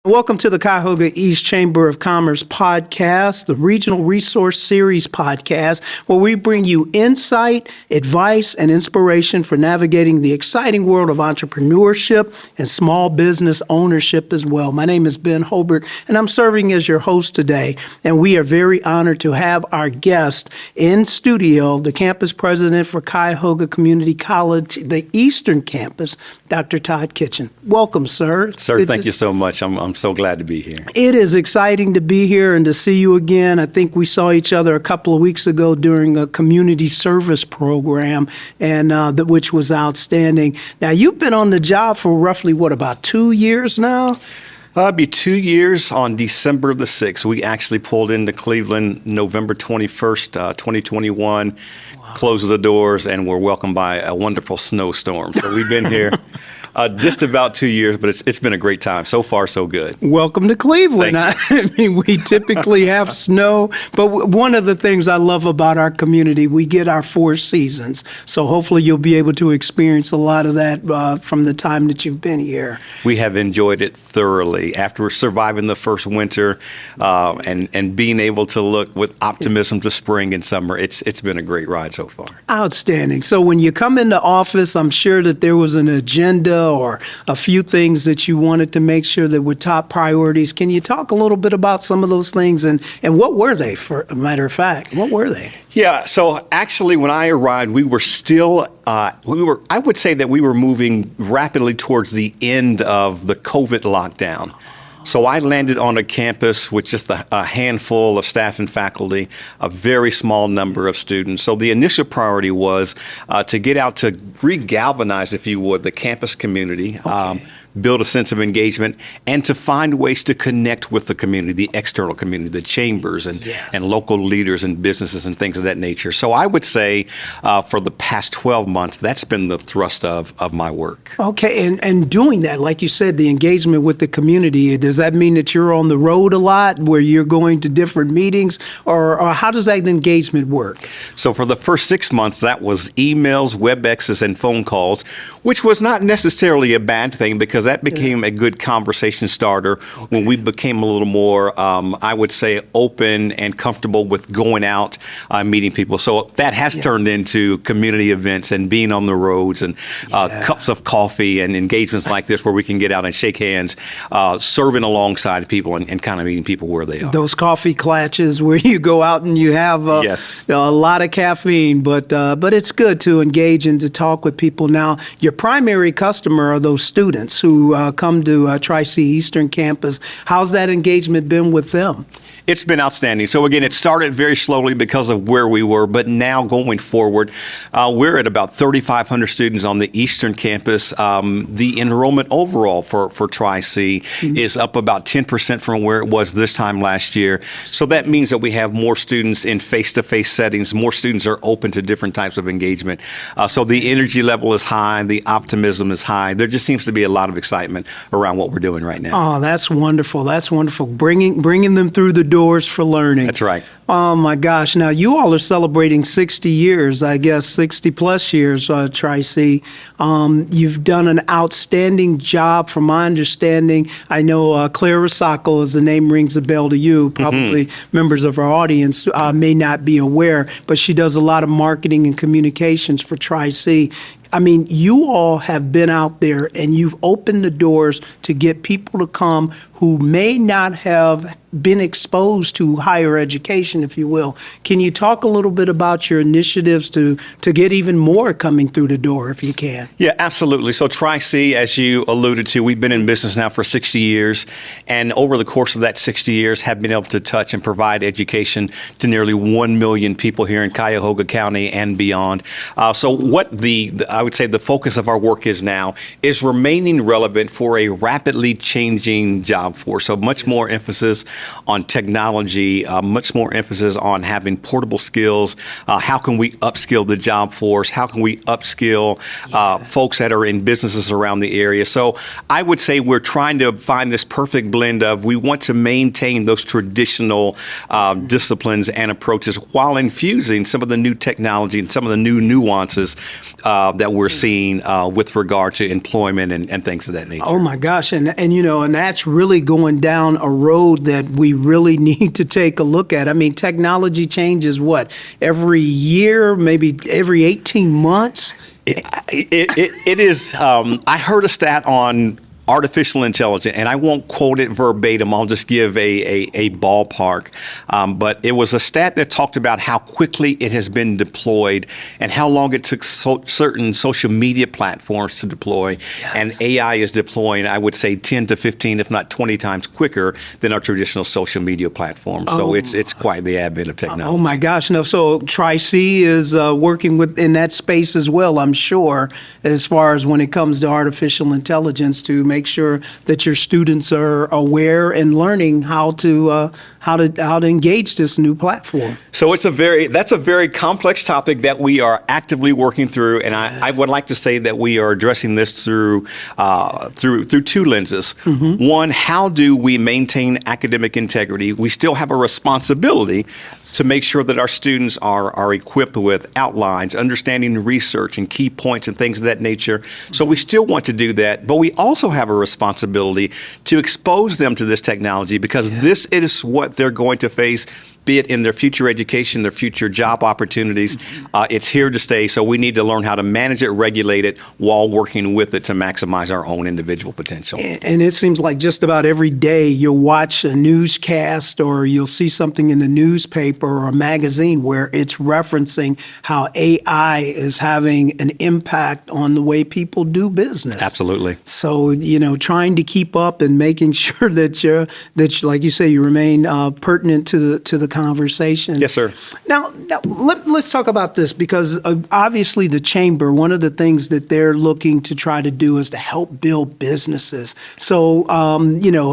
Welcome to the Cuyahoga East Chamber of Commerce podcast, the Regional Resource Series podcast, where we bring you insight, advice, and inspiration for navigating the exciting world of entrepreneurship and small business ownership as well. My name is Ben Holbert, and I'm serving as your host today, and we are very honored to have our guest in studio, the campus president for Cuyahoga Community College, the Eastern Campus, Dr. Todd Kitchen. Welcome, sir. Sir, thank you so much. I'm so glad to be here. It is exciting to be here and to see you again. I think we saw each other a couple of weeks ago during a community service program, and which was outstanding. Now, you've been on the job for roughly, about 2 years now? It'll be 2 years on December the 6th. We actually pulled into Cleveland November 21st, 2021, closed the doors, and were welcomed by a wonderful snowstorm. So we've been here just about 2 years, but it's been a great time. So far, so good. Welcome to Cleveland. I mean, we typically have snow, but one of the things I love about our community, we get our 4 seasons. So hopefully you'll be able to experience a lot of that from the time that you've been here. We have enjoyed it thoroughly. After surviving the first winter and being able to look with optimism to spring and summer, it's been a great ride so far. Outstanding. So when you come into office, I'm sure that there was an agenda or a few things that you wanted to make sure that were top priorities. Can you talk a little bit about some of those things and what were they, for a matter of fact? What were they? Yeah, so actually when I arrived, we were still, I would say that we were moving rapidly towards the end of the COVID lockdown. So I landed on a campus with just a handful of staff and faculty, a very small number of students. So the initial priority was to get out to re-galvanize, if you would, the campus community. Okay. Build a sense of engagement, and to find ways to connect with the community, the external community, the chambers and local leaders and businesses and things of that nature. So I would say for the past 12 months, that's been the thrust of my work. Okay, and doing that, like you said, the engagement with the community, does that mean that you're on the road a lot, where you're going to different meetings, or how does that engagement work? So for the first 6 months, that was emails, WebExes, and phone calls, which was not necessarily a bad thing, because that became a good conversation starter when we became a little more, I would say, open and comfortable with going out, meeting people. So that has turned into community events and being on the roads and cups of coffee and engagements like this where we can get out and shake hands, serving alongside people and kind of meeting people where they are. Those coffee clatches where you go out and you have a lot of caffeine, but it's good to engage and to talk with people. Now, your primary customer are those students who come to Tri-C Eastern Campus. How's that engagement been with them? It's been outstanding. So again, it started very slowly because of where we were, but now going forward, we're at about 3,500 students on the Eastern Campus. The enrollment overall for Tri-C is up about 10% from where it was this time last year. So that means that we have more students in face-to-face settings. More students are open to different types of engagement. So the energy level is high. The optimism is high. There just seems to be a lot of excitement around what we're doing right now. Oh, that's wonderful. That's wonderful. Bringing them through the doors for learning. That's right. Oh my gosh. Now you all are celebrating 60 years, I guess 60 plus years, Tri-C. You've done an outstanding job from my understanding. I know Claire Rosacco, as the name rings a bell to you, probably members of our audience may not be aware, but she does a lot of marketing and communications for Tri-C. I mean, you all have been out there and you've opened the doors to get people to come who may not have been exposed to higher education, if you will. Can you talk a little bit about your initiatives to get even more coming through the door, if you can? Yeah, absolutely. So Tri-C, as you alluded to, we've been in business now for 60 years. And over the course of that 60 years, have been able to touch and provide education to nearly 1 million people here in Cuyahoga County and beyond. So what I would say the focus of our work is now is remaining relevant for a rapidly changing job force. So much more emphasis on technology, much more emphasis on having portable skills. How can we upskill the job force? How can we upskill folks that are in businesses around the area? So I would say we're trying to find this perfect blend of we want to maintain those traditional disciplines and approaches while infusing some of the new technology and some of the new nuances that that we're seeing with regard to employment and things of that nature. Oh my gosh, and and that's really going down a road that we really need to take a look at. I mean, technology changes every year, maybe every 18 months. It is. I heard a stat on artificial intelligence, and I won't quote it verbatim. I'll just give a ballpark. But it was a stat that talked about how quickly it has been deployed and how long it took certain social media platforms to deploy. Yes. And AI is deploying, I would say, 10 to 15, if not 20 times quicker than our traditional social media platforms. So it's quite the advent of technology. Oh my gosh. No, so Tri-C is working in that space as well, I'm sure, as far as when it comes to artificial intelligence, to make sure that your students are aware and learning how to engage this new platform. So that's a very complex topic that we are actively working through, and I would like to say that we are addressing this through two lenses. Mm-hmm. One, how do we maintain academic integrity? We still have a responsibility to make sure that our students are equipped with outlines, understanding research and key points and things of that nature. So we still want to do that, but we also have a responsibility to expose them to this technology, because this is what they're going to face, be it in their future education, their future job opportunities. It's here to stay, so we need to learn how to manage it, regulate it, while working with it to maximize our own individual potential. And it seems like just about every day you'll watch a newscast or you'll see something in the newspaper or a magazine where it's referencing how AI is having an impact on the way people do business. Absolutely. So, trying to keep up and making sure that like you say, you remain pertinent to the conversation. Yes, sir. Now let's talk about this, because obviously the chamber, one of the things that they're looking to try to do is to help build businesses. So,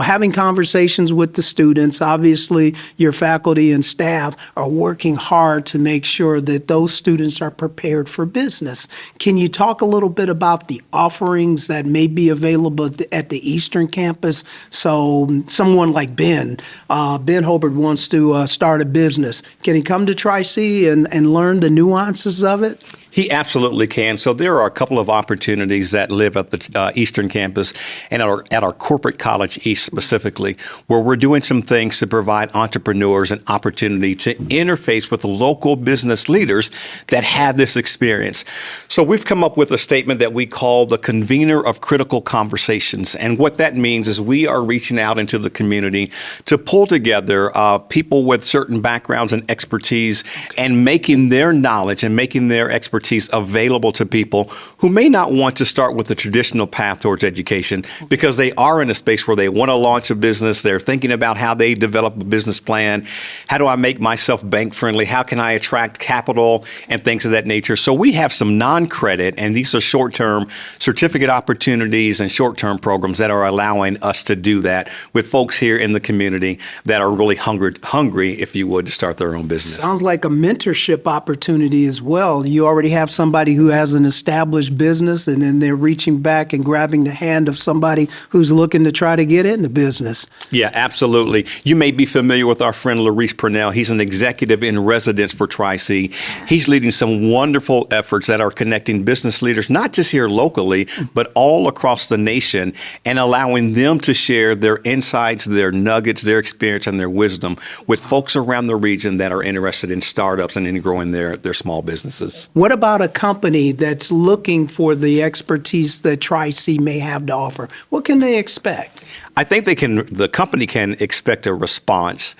having conversations with the students, obviously your faculty and staff are working hard to make sure that those students are prepared for business. Can you talk a little bit about the offerings that may be available at the Eastern Campus? So someone like Ben Holbert wants to start a business. Can he come to Tri-C and learn the nuances of it? He absolutely can. So there are a couple of opportunities that live at the Eastern Campus and at our corporate college East specifically, where we're doing some things to provide entrepreneurs an opportunity to interface with the local business leaders that have this experience. So we've come up with a statement that we call the convener of critical conversations. And what that means is we are reaching out into the community to pull together people with certain backgrounds and expertise, and making their knowledge and making their expertise available to people who may not want to start with the traditional path towards education, because they are in a space where they want to launch a business. They're thinking about how they develop a business plan. How do I make myself bank friendly? How can I attract capital and things of that nature? So we have some non-credit, and these are short-term certificate opportunities and short-term programs that are allowing us to do that with folks here in the community that are really hungry, if you would, to start their own business. Sounds like a mentorship opportunity as well. You already have somebody who has an established business, and then they're reaching back and grabbing the hand of somebody who's looking to try to get into business. Yeah, absolutely. You may be familiar with our friend Larice Purnell. He's an executive in residence for Tri-C. He's leading some wonderful efforts that are connecting business leaders, not just here locally, but all across the nation, and allowing them to share their insights, their nuggets, their experience, and their wisdom with folks around the region that are interested in startups and in growing their small businesses. What about a company that's looking for the expertise that Tri-C may have to offer? What can they expect? I think the company can expect a response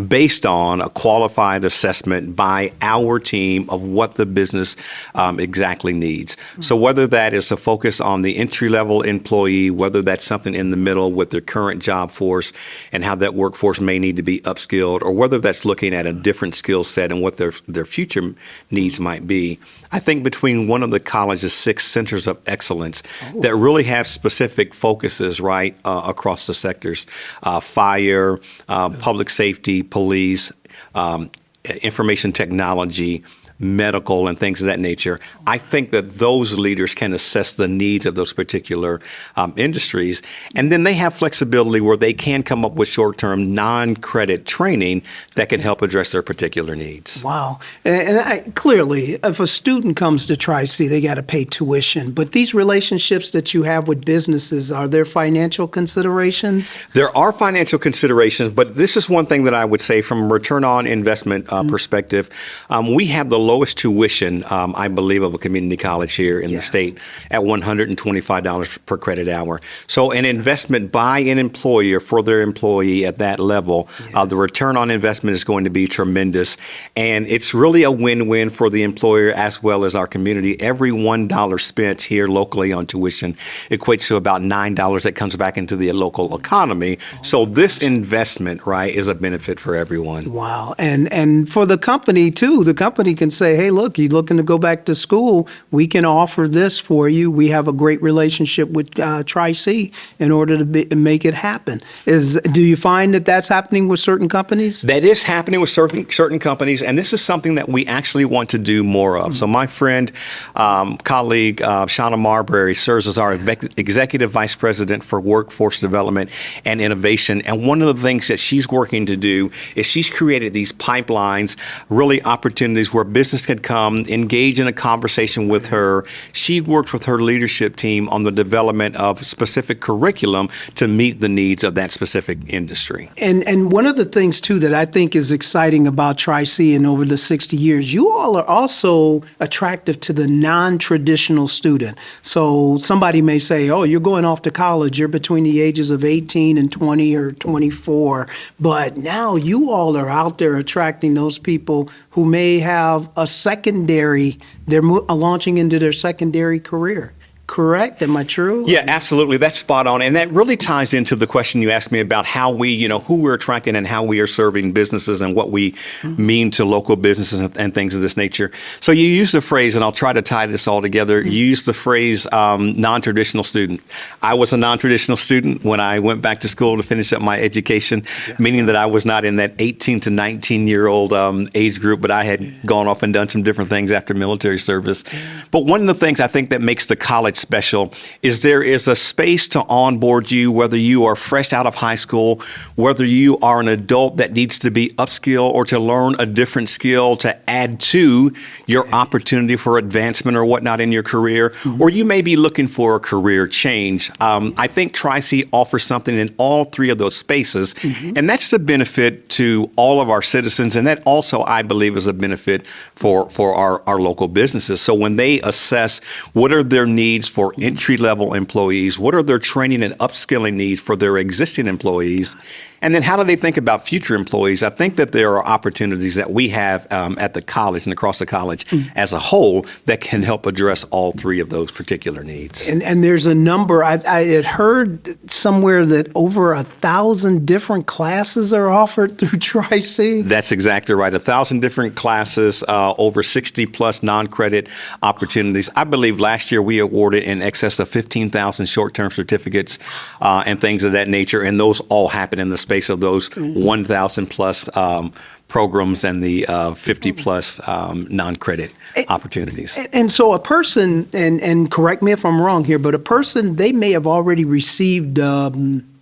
based on a qualified assessment by our team of what the business exactly needs. So whether that is a focus on the entry-level employee, whether that's something in the middle with their current job force and how that workforce may need to be upskilled, or whether that's looking at a different skill set and what their future needs might be. I think between one of the college's 6 centers of excellence that really have specific focuses right across the sectors, fire, public safety, police, information technology, medical, and things of that nature. I think that those leaders can assess the needs of those particular industries. And then they have flexibility where they can come up with short-term non-credit training that can help address their particular needs. Wow. And clearly, if a student comes to Tri-C, they got to pay tuition. But these relationships that you have with businesses, are there financial considerations? There are financial considerations, but this is one thing that I would say from a return on investment perspective. We have the lowest tuition, I believe, of a community college here in the state at $125 per credit hour. So an investment by an employer for their employee at that level, the return on investment is going to be tremendous. And it's really a win-win for the employer as well as our community. Every $1 spent here locally on tuition equates to about $9 that comes back into the local economy. So this investment, right, is a benefit for everyone. Wow. And for the company, too, the company can say, hey, look, you're looking to go back to school. We can offer this for you. We have a great relationship with Tri-C in order to make it happen. Do you find that that's happening with certain companies? That is happening with certain companies, and this is something that we actually want to do more of. So my friend, colleague, Shauna Marbury serves as our Executive Vice President for Workforce Development and Innovation. And one of the things that she's working to do is she's created these pipelines, really opportunities where business can come, engage in a conversation with her. She works with her leadership team on the development of specific curriculum to meet the needs of that specific industry. And one of the things, too, that I think is exciting about Tri-C and over the 60 years, you all are also attractive to the non-traditional student. So somebody may say, oh, you're going off to college, you're between the ages of 18 and 20 or 24, but now you all are out there attracting those people who may have a secondary, they're launching into their secondary career. Correct? Am I true? Yeah, absolutely. That's spot on. And that really ties into the question you asked me about how we, who we're attracting and how we are serving businesses and what we mean to local businesses and things of this nature. So you use the phrase, and I'll try to tie this all together, you use the phrase non-traditional student. I was a non-traditional student when I went back to school to finish up my education, meaning that I was not in that 18 to 19-year-old age group, but I had gone off and done some different things after military service. But one of the things I think that makes the college special is there is a space to onboard you, whether you are fresh out of high school, whether you are an adult that needs to be upskilled or to learn a different skill to add to your opportunity for advancement or whatnot in your career, or you may be looking for a career change. I think Tri-C offers something in all three of those spaces, and that's the benefit to all of our citizens, and that also, I believe, is a benefit for our local businesses. So when they assess what are their needs for entry-level employees, what are their training and upskilling needs for their existing employees, and then how do they think about future employees? I think that there are opportunities that we have at the college and across the college as a whole that can help address all three of those particular needs. And there's a number, I had heard somewhere that over 1,000 different classes are offered through Tri-C. That's exactly right. 1,000 different classes, over 60 plus non-credit opportunities. I believe last year we awarded in excess of 15,000 short-term certificates and things of that nature, and those all happen in the space of those 1,000 plus programs and the 50 plus non-credit opportunities. And so a person, and correct me if I'm wrong here, but a person, they may have already received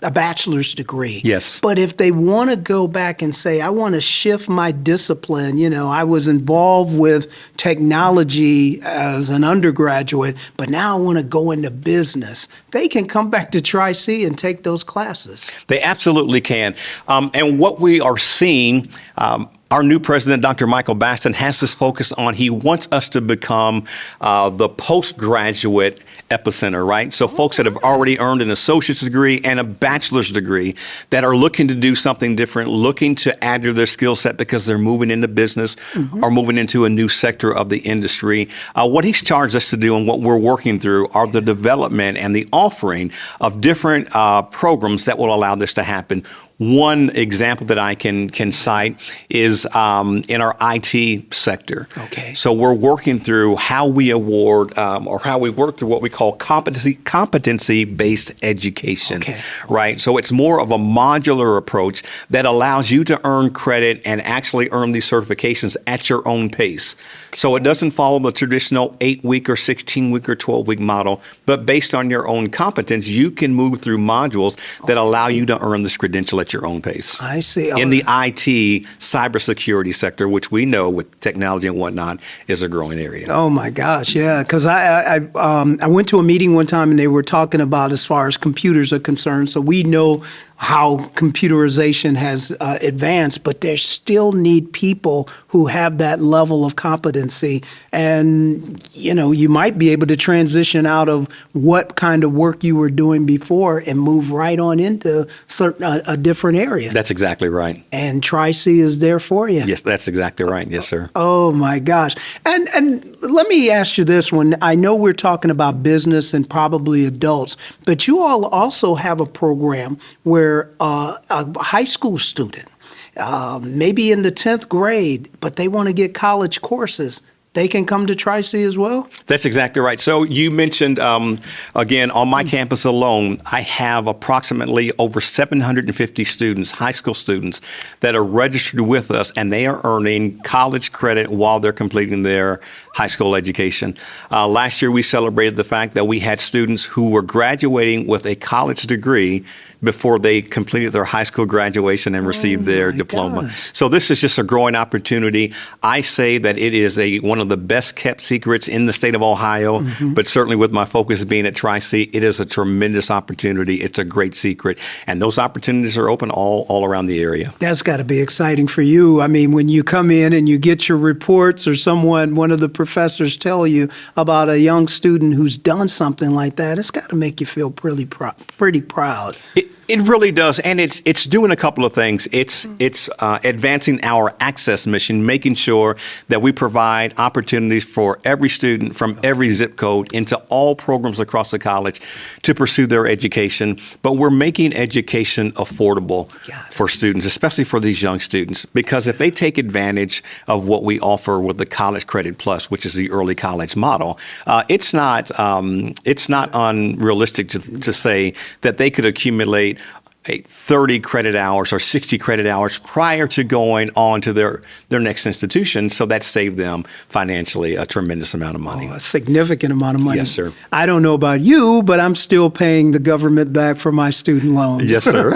a bachelor's degree. Yes. But if they want to go back and say, I want to shift my discipline, I was involved with technology as an undergraduate, but now I want to go into business, they can come back to Tri-C and take those classes. They absolutely can. And what we are seeing, our new president, Dr. Michael Baston, has this focus on, he wants us to become the postgraduate epicenter, right? So folks that have already earned an associate's degree and a bachelor's degree that are looking to do something different, looking to add to their skill set because they're moving into business or moving into a new sector of the industry. What he's charged us to do and what we're working through are the development and the offering of different programs that will allow this to happen. One example that I can cite is in our IT sector. Okay. So we're working through how we award or how we work through what we call competency-based education. Okay. Right. So it's more of a modular approach that allows you to earn credit and actually earn these certifications at your own pace. So it doesn't follow the traditional 8-week or 16-week or 12-week model, but based on your own competence, you can move through modules that allow you to earn this credential at your own pace. I see. In the IT cybersecurity sector, which we know with technology and whatnot is a growing area. Oh my gosh, yeah. Because I went to a meeting one time and they were talking about as far as computers are concerned. So we know how computerization has advanced, but they still need people who have that level of competency. And, you know, you might be able to transition out of what kind of work you were doing before and move right on into a different area. That's exactly right. And Tri-C is there for you. Yes, that's exactly right. Yes, sir. Oh my gosh. And let me ask you this one. I know we're talking about business and probably adults, but you all also have a program where a high school student, maybe in the 10th grade, but they want to get college courses, they can come to Tri-C as well? That's exactly right. So you mentioned, again, on my campus alone, I have approximately over 750 students, high school students, that are registered with us, and they are earning college credit while they're completing their high school education. Last year, we celebrated the fact that we had students who were graduating with a college degree before they completed their high school graduation and received their diploma. Gosh. So this is just a growing opportunity. I say that it is one of the best kept secrets in the state of Ohio, but certainly with my focus being at Tri-C, it is a tremendous opportunity. It's a great secret. And those opportunities are open all around the area. That's got to be exciting for you. I mean, when you come in and you get your reports or one of the professors tell you about a young student who's done something like that, it's got to make you feel pretty proud. It really does, and it's doing a couple of things. It's advancing our access mission, making sure that we provide opportunities for every student from every zip code into all programs across the college to pursue their education. But we're making education affordable for students, especially for these young students, because if they take advantage of what we offer with the College Credit Plus, which is the early college model, it's not unrealistic to say that they could accumulate 30 credit hours or 60 credit hours prior to going on to their next institution. So that saved them financially a tremendous amount of money. Oh, a significant amount of money. Yes, sir. I don't know about you, but I'm still paying the government back for my student loans. Yes, sir.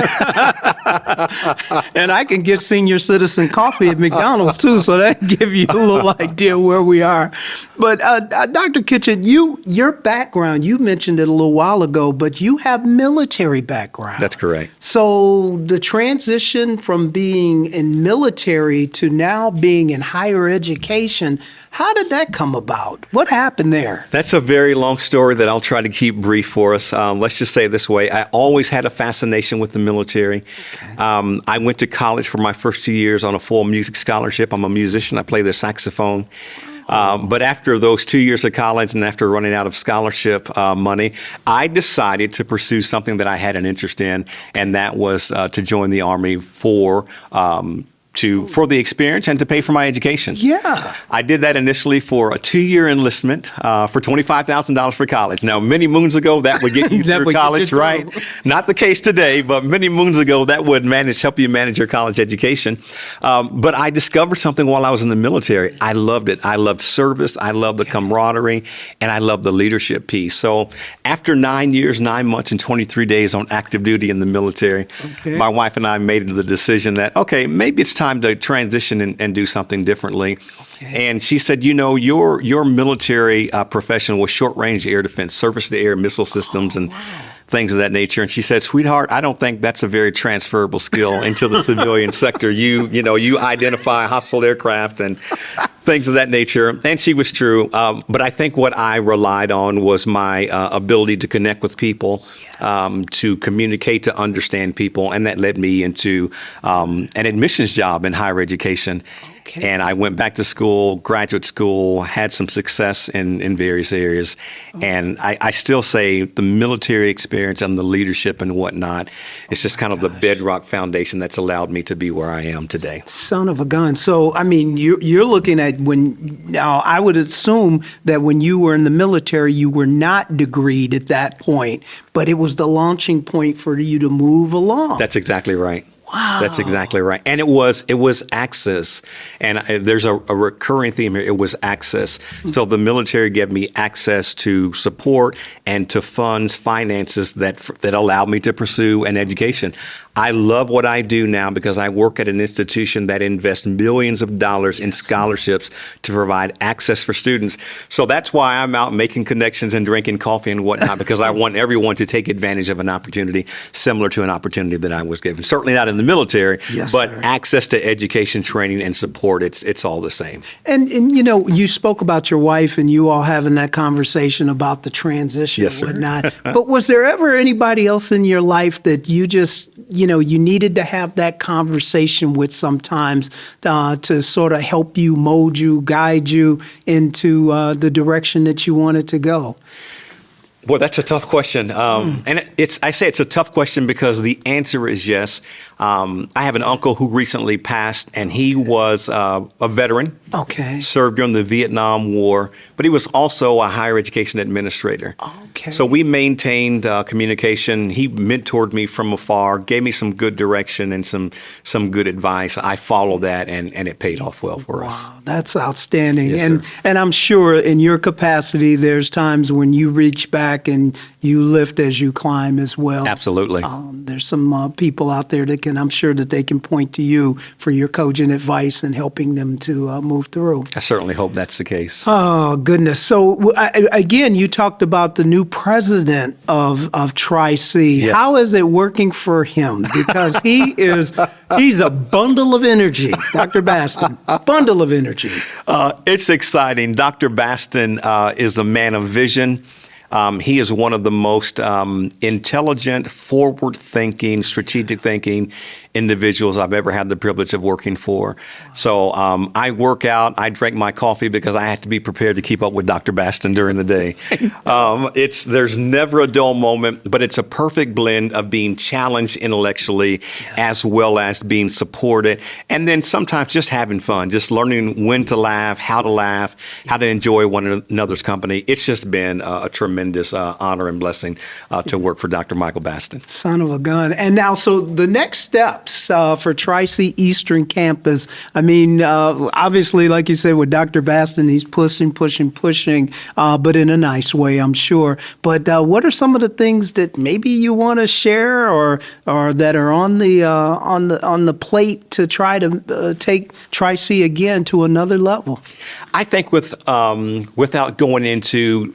And I can get senior citizen coffee at McDonald's too, so that can give you a little idea where we are. But Dr. Kitchen, your background, you mentioned it a little while ago, but you have military background. That's correct. So the transition from being in military to now being in higher education, how did that come about? What happened there? That's a very long story that I'll try to keep brief for us. Let's just say it this way. I always had a fascination with the military. Okay. I went to college for my first 2 years on a full music scholarship. I'm a musician. I play the saxophone. But after those 2 years of college and after running out of scholarship money, I decided to pursue something that I had an interest in, and that was to join the Army for the experience and to pay for my education. Yeah. I did that initially for a 2-year enlistment for $25,000 for college. Now, many moons ago, that would get you through college, right? Not the case today, but many moons ago, that would help you manage your college education. But I discovered something while I was in the military. I loved it. I loved service. I loved the camaraderie, and I loved the leadership piece. So after 9 years, 9 months, and 23 days on active duty in the military, my wife and I made the decision that, okay, maybe it's time to transition and do something differently. Okay. And she said, your military profession was short-range air defense, surface-to-air missile systems, and things of that nature. And she said, sweetheart, I don't think that's a very transferable skill into the civilian sector. You identify hostile aircraft and things of that nature. And she was true. But I think what I relied on was my ability to connect with people, to communicate, to understand people. And that led me into an admissions job in higher education. Okay. And I went back to school, graduate school, had some success in various areas. And I still say the military experience and the leadership and whatnot, it's just kind of the bedrock foundation that's allowed me to be where I am today. Son of a gun. So, I mean, you're looking at now I would assume that when you were in the military, you were not degreed at that point, but it was the launching point for you to move along. That's exactly right. Wow. That's exactly right. And it was access. And there's a recurring theme here. It was access. So the military gave me access to support and to funds, finances that allowed me to pursue an education. I love what I do now because I work at an institution that invests millions of dollars in scholarships to provide access for students. So that's why I'm out making connections and drinking coffee and whatnot, because I want everyone to take advantage of an opportunity similar to an opportunity that I was given. Certainly not in the military, Yes, but sir. access to education, training, and support, it's all the same. And you spoke about your wife and you all having that conversation about the transition Yes, and sir. whatnot. But was there ever anybody else in your life that you just, you needed to have that conversation with sometimes to sort of help you, mold you, guide you into the direction that you wanted to go? Boy, that's a tough question. And I say it's a tough question because the answer is yes. I have an uncle who recently passed, and he was a veteran. Okay. Served during the Vietnam War, but he was also a higher education administrator. Okay. So we maintained communication. He mentored me from afar, gave me some good direction and some good advice. I followed that, and it paid off well for us. Wow, that's outstanding. Yes, and sir. and I'm sure in your capacity, there's times when you reach back and you lift as you climb as well. Absolutely. There's some people out there that I'm sure that they can point to you for your cogent advice and helping them to move through. I certainly hope that's the case. Oh, goodness. So, again, you talked about the new president of Tri-C. Yes. How is it working for him? Because he's a bundle of energy, Dr. Baston, bundle of energy. It's exciting. Dr. Baston is a man of vision. He is one of the most intelligent, forward-thinking, strategic thinking individuals I've ever had the privilege of working for. So I work out, I drink my coffee because I have to be prepared to keep up with Dr. Baston during the day. There's never a dull moment, but it's a perfect blend of being challenged intellectually as well as being supported, and then sometimes just having fun, just learning when to laugh, how to enjoy one another's company. It's just been a tremendous honor and blessing to work for Dr. Michael Baston. Son of a gun. And now, so the next steps for Tri-C Eastern Campus, I mean, obviously, like you said, with Dr. Baston, he's pushing, but in a nice way, I'm sure. But what are some of the things that maybe you want to share or that are on the plate to try to take Tri-C again to another level? I think without going into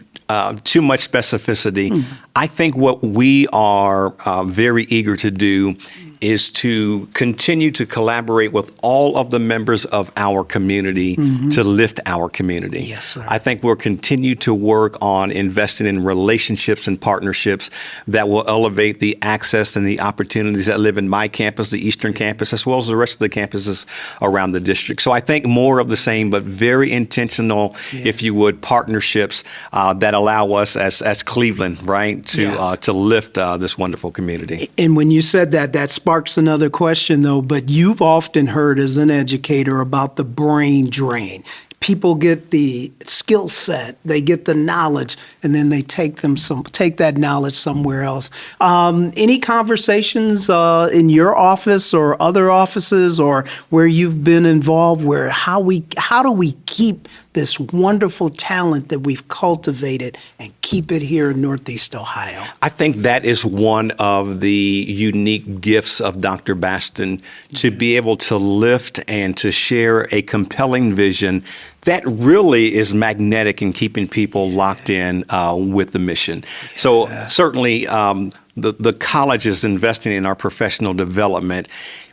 too much specificity, I think what we are very eager to do is to continue to collaborate with all of the members of our community to lift our community. Yes, sir. I think we'll continue to work on investing in relationships and partnerships that will elevate the access and the opportunities that live in my campus, the Eastern Campus, as well as the rest of the campuses around the district. So I think more of the same, but very intentional, if you would, partnerships that allow us as Cleveland, right, to lift this wonderful community. And when you said that sparks another question, though, but you've often heard as an educator about the brain drain. People get the skill set, they get the knowledge, and then they take that knowledge somewhere else. Any conversations in your office or other offices or where you've been involved where how do we keep this wonderful talent that we've cultivated and keep it here in Northeast Ohio? I think that is one of the unique gifts of Dr. Baston, to be able to lift and to share a compelling vision that really is magnetic in keeping people locked in with the mission. So certainly the college is investing in our professional development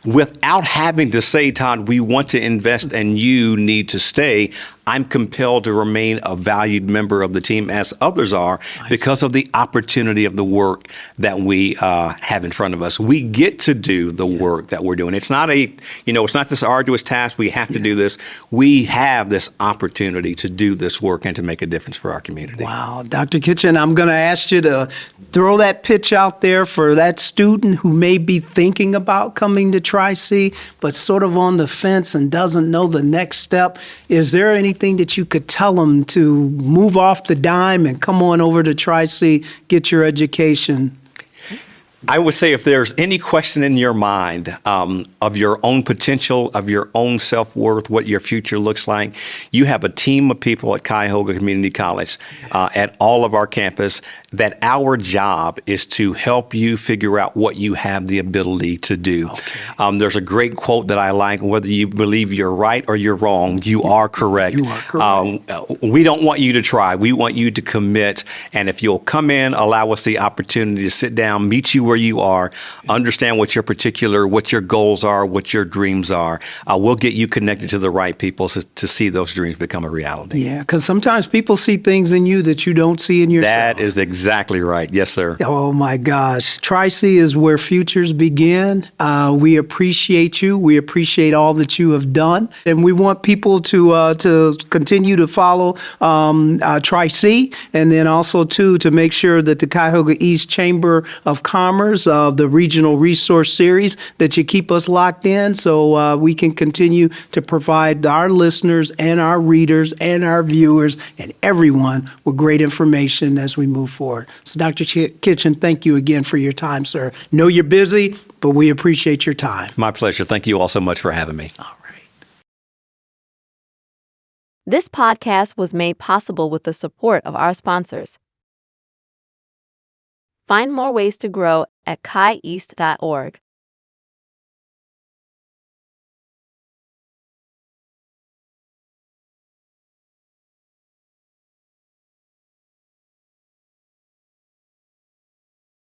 without having to say, Todd, we want to invest and you need to stay. I'm compelled to remain a valued member of the team, as others are, because of the opportunity of the work that we have in front of us. We get to do the work that we're doing. It's not it's not this arduous task. We have to do this. We have this opportunity to do this work and to make a difference for our community. Wow, Dr. Kitchen, I'm going to ask you to throw that pitch out there for that student who may be thinking about coming to Tri-C, but sort of on the fence and doesn't know the next step. Is there anything that you could tell them to move off the dime and come on over to Tri-C, get your education? I would say if there's any question in your mind of your own potential, of your own self-worth, what your future looks like, you have a team of people at Cuyahoga Community College at all of our campus that our job is to help you figure out what you have the ability to do. Okay. There's a great quote that I like: whether you believe you're right or you're wrong, you are correct. You are correct. We don't want you to try. We want you to commit. And if you'll come in, allow us the opportunity to sit down, meet you where you are, understand what your goals are, what your dreams are. We'll get you connected to the right people to see those dreams become a reality. Yeah, because sometimes people see things in you that you don't see in yourself. That is exactly right. Yes, sir. Oh, my gosh. Tri-C is where futures begin. We appreciate you. We appreciate all that you have done. And we want people to continue to follow Tri-C, and then also, too, to make sure that the Cuyahoga East Chamber of Commerce, the Regional Resource Series, that you keep us locked in so we can continue to provide our listeners and our readers and our viewers and everyone with great information as we move forward. So, Dr. Kitchen, thank you again for your time, sir. Know you're busy, but we appreciate your time. My pleasure. Thank you all so much for having me. All right. This podcast was made possible with the support of our sponsors. Find more ways to grow at CuyEast.org.